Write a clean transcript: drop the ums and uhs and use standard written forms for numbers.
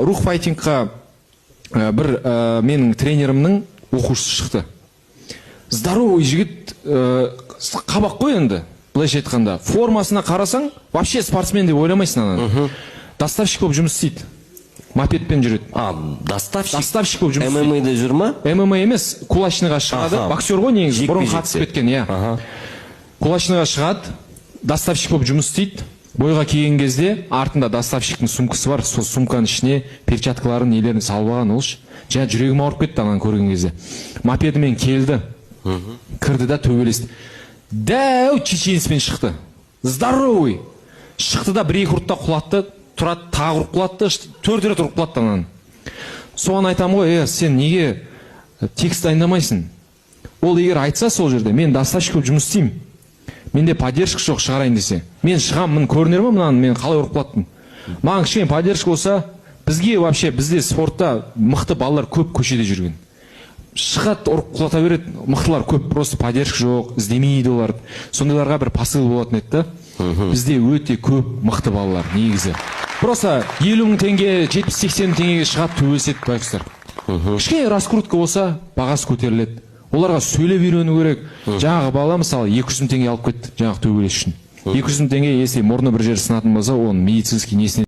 рух файтингқа бір менің тренерімнің оқушысы шықты. Здоровый жігіт, қабақ қой енді, былайша айтқанда. Формасына қарасаң, вообще спортсмен деп ойламайсың ананы. Доставщик болып жұмыс істейді. Мопедпен жүреді. Доставщик болып жұмыс істейді. ММА-да жүр ма? ММА емес, кулачныйға шығады. Боксер ғой негізі, бұрын қатысып кеткен, иә. Кулачныйға шығады, доставщик болып жұмыс істейді. Бойға келген кезде артында доставщиктің сумкасы бар, сол сумканың ішіне перчаткаларын, нелерін салып алған олш. Жаңа жүрегім ауырып кетті ананы көрген кезде. Мопедімен келді. Кірді да төбелесті. Дәу чеченецпен шықты. Здоровый. Шықты да бір-екі ұртта құлатты, тұрады, тағы ұрып құлатты, 4 рет ұрып құлатты ананы. Соған айтамын ғой, сен неге текст дайындамайсың? Ол егер айтса сол жерде, мен доставщик болып жұмыс істеймін. Менде поддержка жоқ шығарайын десе. Мен шығам, мін көрінер ме мынаны, мен қалай ұрып құлаттым? Маған кішкене поддержка болса, бізге вообще, бізде спортта мықты балалар көп көшеде жүрген. Шығады, ұрып құлата береді, мықтылар көп, просто поддержка жоқ, іздемейді олар. Сондайларға бір посыл болатын еді. Бізде өте көп мықты балалар, негізі. Просто 50 мың теңге, 70-80 теңгеге шығады, төбелеседі байқұстар. Кішкене раскрутка болса, бағасы көтеріледі. Оларға сөйлеп үйрену керек. Жаңағы бала мысалы 200 мың теңге алып кетті, жаңағы төбелес үшін. 200 мың теңге, если мұрны бір жері сынатын болса, оның медицинский несіне